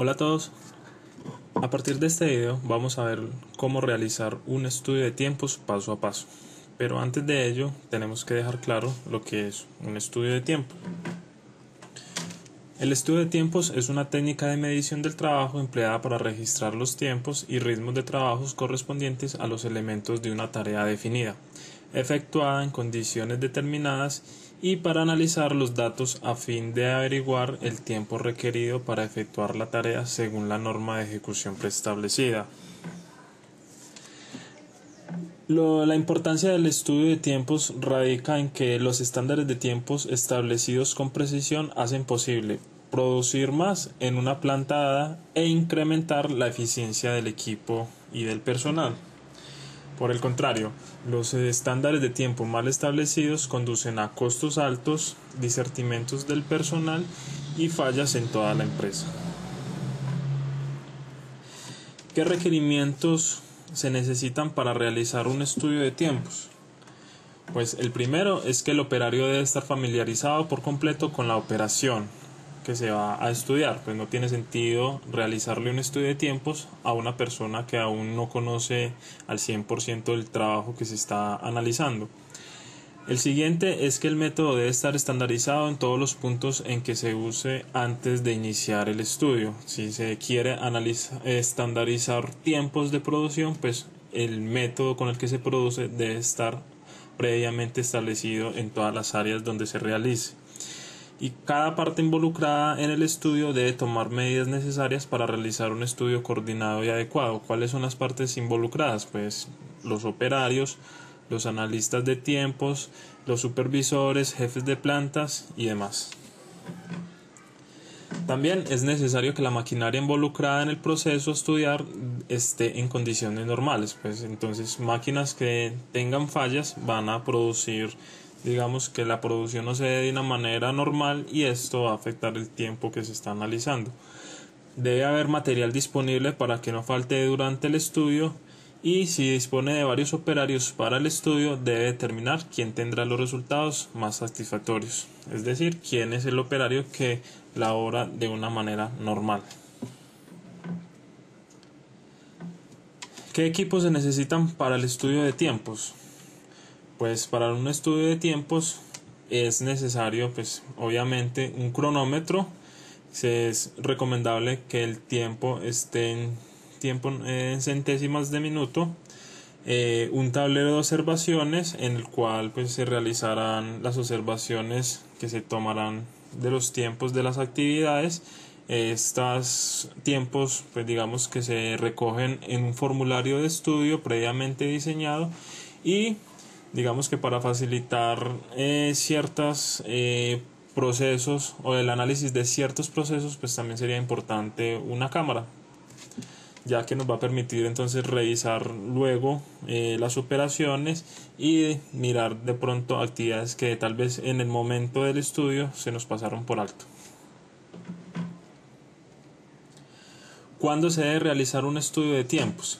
Hola a todos, a partir de este video vamos a ver cómo realizar un estudio de tiempos paso a paso, pero antes de ello tenemos que dejar claro lo que es un estudio de tiempo. El estudio de tiempos es una técnica de medición del trabajo empleada para registrar los tiempos y ritmos de trabajos correspondientes a los elementos de una tarea definida, efectuada en condiciones determinadas y para analizar los datos a fin de averiguar el tiempo requerido para efectuar la tarea según la norma de ejecución preestablecida. La importancia del estudio de tiempos radica en que los estándares de tiempos establecidos con precisión hacen posible producir más en una planta dada e incrementar la eficiencia del equipo y del personal. Por el contrario, los estándares de tiempo mal establecidos conducen a costos altos, disertimientos del personal y fallas en toda la empresa. ¿Qué requerimientos se necesitan para realizar un estudio de tiempos? Pues el primero es que el operario debe estar familiarizado por completo con la operación que se va a estudiar, pues no tiene sentido realizarle un estudio de tiempos a una persona que aún no conoce al 100% del trabajo que se está analizando. El siguiente es que el método debe estar estandarizado en todos los puntos en que se use antes de iniciar el estudio. Si se quiere estandarizar tiempos de producción, pues el método con el que se produce debe estar previamente establecido en todas las áreas donde se realice. Y cada parte involucrada en el estudio debe tomar medidas necesarias para realizar un estudio coordinado y adecuado. ¿Cuáles son las partes involucradas? Pues los operarios, los analistas de tiempos, los supervisores, jefes de plantas y demás. También es necesario que la maquinaria involucrada en el proceso a estudiar esté en condiciones normales, pues entonces máquinas que tengan fallas van a producir, digamos que la producción no se dé de una manera normal y esto va a afectar el tiempo que se está analizando. Debe haber material disponible para que no falte durante el estudio y si dispone de varios operarios para el estudio debe determinar quién tendrá los resultados más satisfactorios, es decir, quién es el operario que labora de una manera normal. ¿Qué equipos se necesitan para el estudio de tiempos? Pues para un estudio de tiempos es necesario, pues obviamente, un cronómetro. Es recomendable que el tiempo esté en centésimas de minuto, un tablero de observaciones en el cual pues se realizarán las observaciones que se tomarán de los tiempos de las actividades. Estos tiempos pues digamos que se recogen en un formulario de estudio previamente diseñado y digamos que para facilitar ciertos procesos o el análisis de ciertos procesos pues también sería importante una cámara, ya que nos va a permitir entonces revisar luego las operaciones y mirar de pronto actividades que tal vez en el momento del estudio se nos pasaron por alto. ¿Cuándo se debe realizar un estudio de tiempos?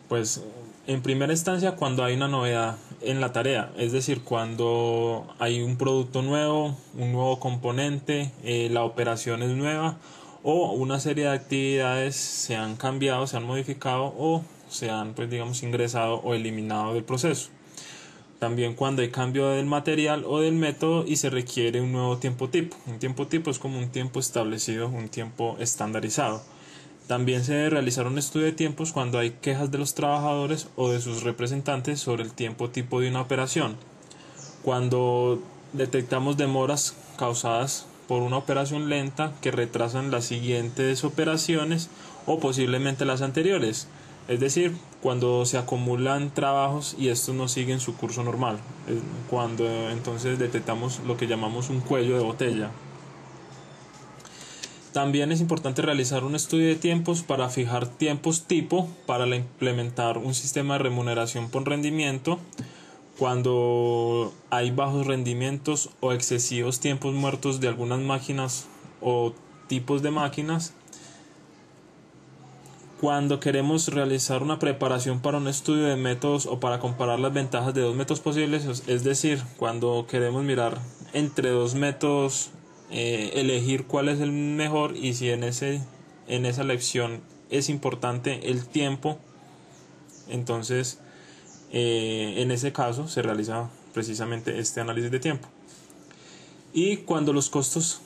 Pues en primera instancia cuando hay una novedad en la tarea, es decir, cuando hay un producto nuevo, un nuevo componente, la operación es nueva o una serie de actividades se han cambiado, se han modificado o se han pues digamos ingresado o eliminado del proceso. También cuando hay cambio del material o del método y se requiere un nuevo tiempo tipo. Un tiempo tipo es como un tiempo establecido, un tiempo estandarizado. También se debe realizar un estudio de tiempos cuando hay quejas de los trabajadores o de sus representantes sobre el tiempo tipo de una operación. Cuando detectamos demoras causadas por una operación lenta que retrasan las siguientes operaciones o posiblemente las anteriores. Es decir, cuando se acumulan trabajos y estos no siguen su curso normal. Cuando entonces detectamos lo que llamamos un cuello de botella. También es importante realizar un estudio de tiempos para fijar tiempos tipo para implementar un sistema de remuneración por rendimiento cuando hay bajos rendimientos o excesivos tiempos muertos de algunas máquinas o tipos de máquinas. Cuando queremos realizar una preparación para un estudio de métodos o para comparar las ventajas de dos métodos posibles, es decir, cuando queremos mirar entre dos métodos, elegir cuál es el mejor y si en ese en esa lección es importante el tiempo. Entonces, en ese caso se realiza precisamente este análisis de tiempo. Y cuando los costos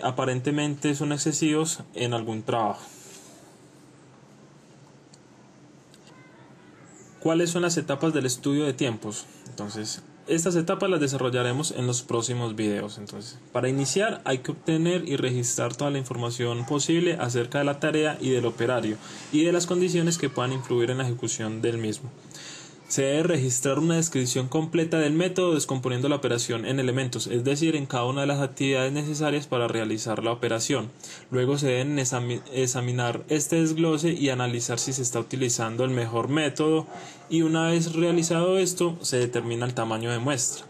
aparentemente son excesivos en algún trabajo. ¿Cuáles son las etapas del estudio de tiempos? Entonces, estas etapas las desarrollaremos en los próximos videos. Entonces, para iniciar hay que obtener y registrar toda la información posible acerca de la tarea y del operario y de las condiciones que puedan influir en la ejecución del mismo. Se debe registrar una descripción completa del método descomponiendo la operación en elementos, es decir, en cada una de las actividades necesarias para realizar la operación. Luego se deben examinar este desglose y analizar si se está utilizando el mejor método, y una vez realizado esto se determina el tamaño de muestra.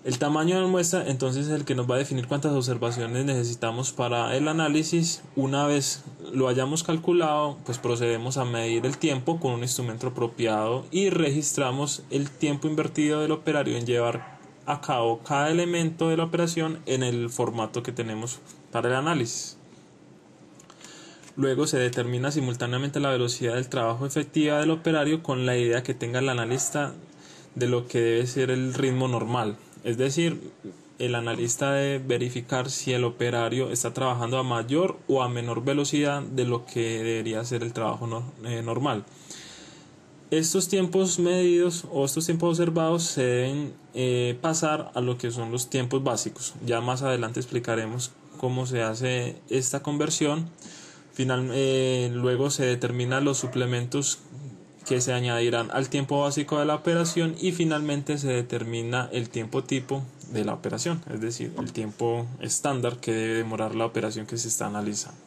El tamaño de muestra entonces es el que nos va a definir cuántas observaciones necesitamos para el análisis. Una vez lo hayamos calculado, pues procedemos a medir el tiempo con un instrumento apropiado y registramos el tiempo invertido del operario en llevar a cabo cada elemento de la operación en el formato que tenemos para el análisis. Luego se determina simultáneamente la velocidad del trabajo efectiva del operario con la idea que tenga el analista de lo que debe ser el ritmo normal. Es decir, el analista debe verificar si el operario está trabajando a mayor o a menor velocidad de lo que debería ser el trabajo normal. Estos tiempos medidos o estos tiempos observados se deben pasar a lo que son los tiempos básicos. Ya más adelante explicaremos cómo se hace esta conversión. Luego se determinan los suplementos que se añadirán al tiempo básico de la operación y finalmente se determina el tiempo tipo de la operación, es decir, el tiempo estándar que debe demorar la operación que se está analizando.